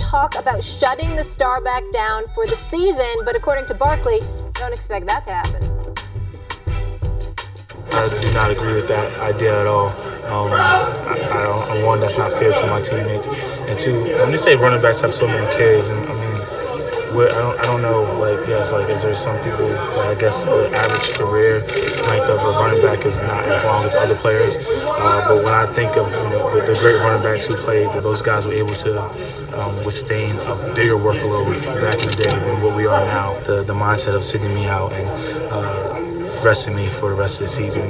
talk about shutting the star back down for the season, but according to Barkley, don't expect that to happen. I do not agree with that idea at all. One, that's not fair to my teammates, and two, when you say running backs have so many carries, and I don't know. Is there some people that I guess the average career length of a running back is not as long as other players? But when I think of the great running backs who played, those guys were able to withstand a bigger workload back in the day than what we are now. The mindset of sitting me out and resting me for the rest of the season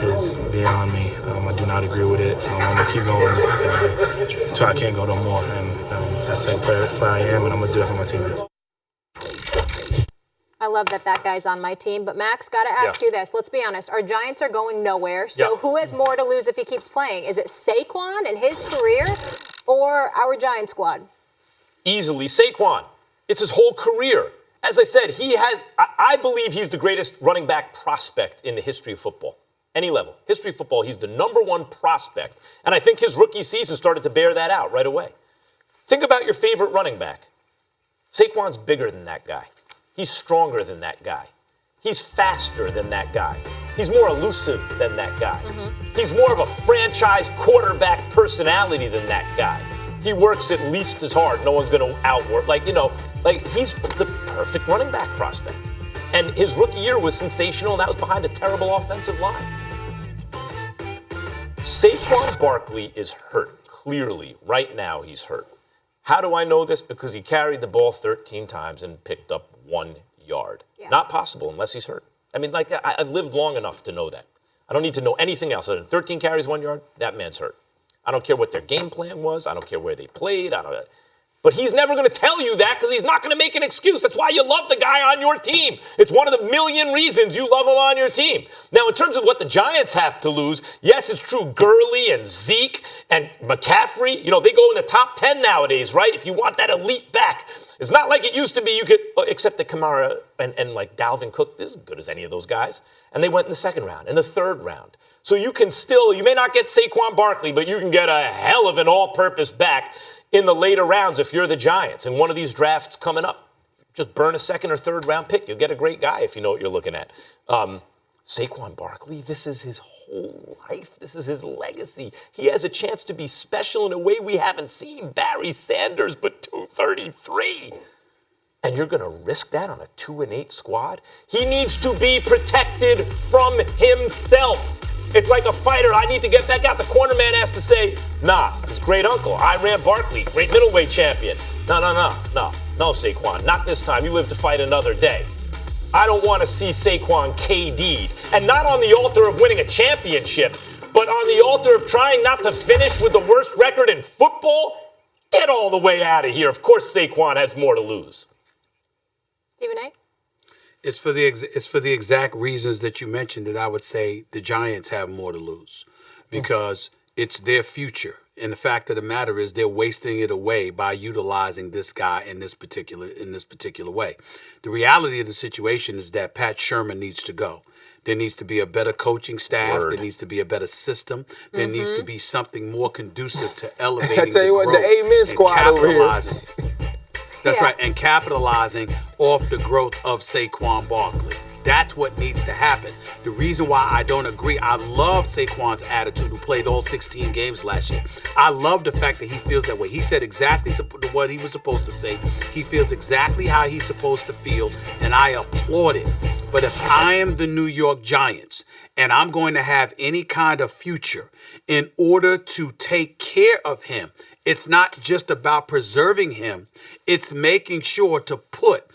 is beyond me. I do not agree with it. I'm going to keep going until I can't go no more. And that's the player I am, and I'm going to do it for my teammates. I love that guy's on my team. But, Max, got to ask you this. Let's be honest. Our Giants are going nowhere. So who has more to lose if he keeps playing? Is it Saquon and his career or our Giant squad? Easily Saquon. It's his whole career. As I said, I believe he's the greatest running back prospect in the history of football. Any level. History of football, he's the number one prospect. And I think his rookie season started to bear that out right away. Think about your favorite running back. Saquon's bigger than that guy. He's stronger than that guy. He's faster than that guy. He's more elusive than that guy. Mm-hmm. He's more of a franchise quarterback personality than that guy. He works at least as hard. No one's going to outwork. He's the perfect running back prospect. And his rookie year was sensational, and that was behind a terrible offensive line. Saquon Barkley is hurt. Clearly, right now, he's hurt. How do I know this? Because he carried the ball 13 times and picked up 1 yard. Yeah. Not possible unless he's hurt. I've lived long enough to know that. I don't need to know anything else other than 13 carries, 1 yard, that man's hurt. I don't care what their game plan was. I don't care where they played. But he's never going to tell you that because he's not going to make an excuse. That's why you love the guy on your team. It's one of the million reasons you love him on your team. Now, in terms of what the Giants have to lose, yes, it's true. Gurley and Zeke and McCaffrey, they go in the top 10 nowadays, right? If you want that elite back. It's not like it used to be. You could, except that Kamara and Dalvin Cook, they're as good as any of those guys. And they went in the second round and the third round. So you may not get Saquon Barkley, but you can get a hell of an all-purpose back in the later rounds if you're the Giants in one of these drafts coming up. Just burn a second or third round pick. You'll get a great guy if you know what you're looking at. Saquon Barkley, this is his whole life. This is his legacy. He has a chance to be special in a way we haven't seen Barry Sanders, but 233. And you're going to risk that on a 2-8 squad? He needs to be protected from himself. It's like a fighter. I need to get back out. The corner man has to say, nah, his great uncle, Iran Barkley, great middleweight champion. No, Saquon, not this time. You live to fight another day. I don't want to see Saquon KD'd. And not on the altar of winning a championship, but on the altar of trying not to finish with the worst record in football. Get all the way out of here. Of course Saquon has more to lose. Stephen A.? It's for the exact reasons that you mentioned that I would say the Giants have more to lose because it's their future. And the fact of the matter is they're wasting it away by utilizing this guy in this particular way. The reality of the situation is that Pat Sherman needs to go. There needs to be a better coaching staff. There needs to be a better system. There needs to be something more conducive to elevating the growth the Amen squad over here. That's right, and capitalizing off the growth of Saquon Barkley. That's what needs to happen. The reason why I don't agree, I love Saquon's attitude, who played all 16 games last year. I love the fact that he feels that way. He said exactly what he was supposed to say. He feels exactly how he's supposed to feel, and I applaud it. But if I am the New York Giants and I'm going to have any kind of future in order to take care of him, it's not just about preserving him. It's making sure to put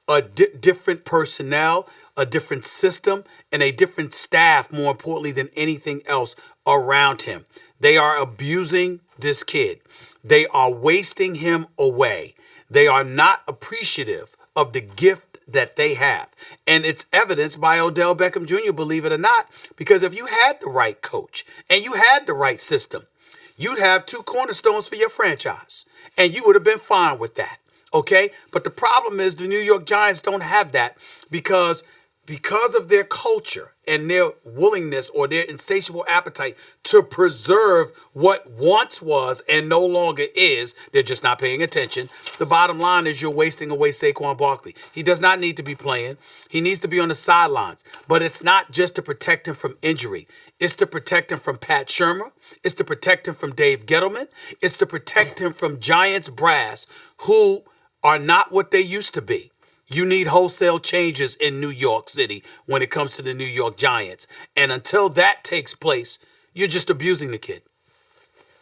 a different personnel, a different system, and a different staff, more importantly than anything else, around him. They are abusing this kid. They are wasting him away. They are not appreciative of the gift that they have. And it's evidenced by Odell Beckham Jr., believe it or not, because if you had the right coach and you had the right system, you'd have 2 cornerstones for your franchise, and you would have been fine with that, okay? But the problem is the New York Giants don't have that because because of their culture and their willingness or their insatiable appetite to preserve what once was and no longer is, they're just not paying attention. The bottom line is you're wasting away Saquon Barkley. He does not need to be playing. He needs to be on the sidelines. But it's not just to protect him from injury. It's to protect him from Pat Shermer. It's to protect him from Dave Gettleman. It's to protect him from Giants brass who are not what they used to be. You need wholesale changes in New York City when it comes to the New York Giants. And until that takes place, you're just abusing the kid.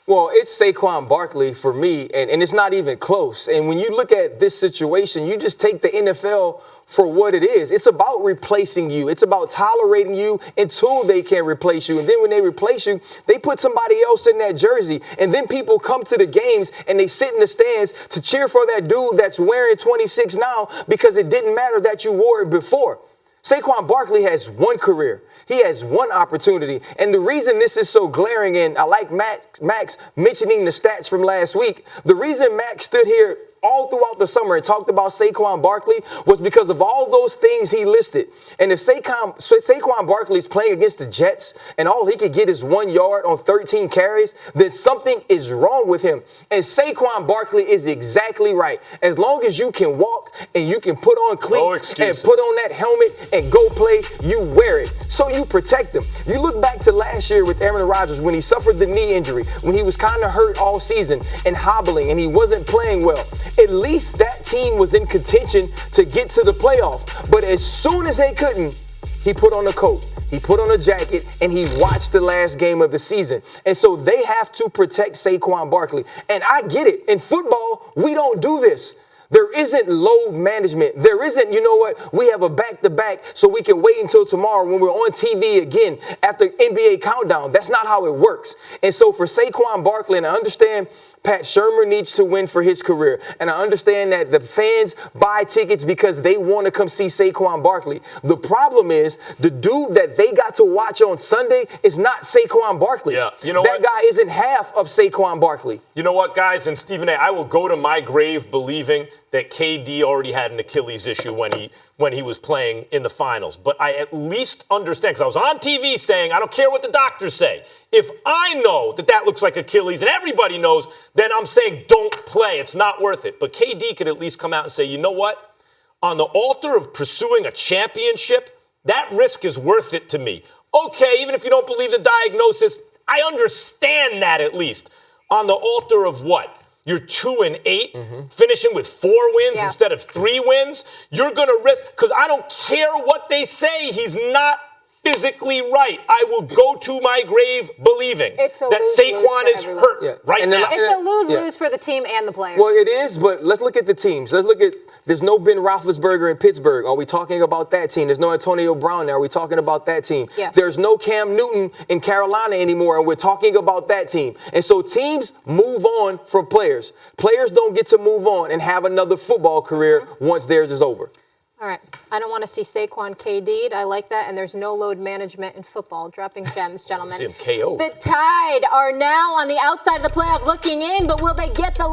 Well, it's Saquon Barkley for me, and it's not even close. And when you look at this situation, you just take the NFL for what it is. It's about replacing you. It's about tolerating you until they can replace you. And then when they replace you, they put somebody else in that jersey. And then people come to the games and they sit in the stands to cheer for that dude that's wearing 26 now because it didn't matter that you wore it before. Saquon Barkley has one career. He has one opportunity. And the reason this is so glaring, and I like Max mentioning the stats from last week, the reason Max stood here all throughout the summer and talked about Saquon Barkley was because of all those things he listed. And if Saquon Barkley's playing against the Jets and all he could get is 1 yard on 13 carries, then something is wrong with him. And Saquon Barkley is exactly right. As long as you can walk and you can put on cleats and put on that helmet and go play, you wear it. So you protect him. You look back to last year with Aaron Rodgers when he suffered the knee injury, when he was kind of hurt all season and hobbling and he wasn't playing well. At least that team was in contention to get to the playoff. But as soon as they couldn't, he put on a coat, he put on a jacket, and he watched the last game of the season. And so they have to protect Saquon Barkley. And I get it. In football, we don't do this. There isn't load management. There isn't, you know what, we have a back-to-back so we can wait until tomorrow when we're on TV again after NBA countdown. That's not how it works. And so for Saquon Barkley, and I understand Pat Shermer needs to win for his career. And I understand that the fans buy tickets because they want to come see Saquon Barkley. The problem is the dude that they got to watch on Sunday is not Saquon Barkley. Yeah. You know that guy isn't half of Saquon Barkley. You know what, guys? And Stephen A., I will go to my grave believing that KD already had an Achilles issue when he was playing in the finals. But I at least understand, because I was on TV saying, I don't care what the doctors say. If I know that looks like Achilles and everybody knows, then I'm saying don't play. It's not worth it. But KD could at least come out and say, you know what? On the altar of pursuing a championship, that risk is worth it to me. Okay, even if you don't believe the diagnosis, I understand that at least. On the altar of what? You're 2-8, finishing with 4 wins instead of 3 wins. You're going to risk, because I don't care what they say, he's not physically right. I will go to my grave believing that Saquon is hurt right now. It's a lose-lose for the team and the players. Well, it is, but let's look at the teams. There's no Ben Roethlisberger in Pittsburgh. Are we talking about that team? There's no Antonio Brown there. Are we talking about that team? Yeah. There's no Cam Newton in Carolina anymore, and we're talking about that team. And so teams move on from players. Players don't get to move on and have another football career once theirs is over. All right. I don't want to see Saquon KD'd. I like that. And there's no load management in football. Dropping gems, gentlemen. See him KO. The Tide are now on the outside of the playoff looking in, but will they get the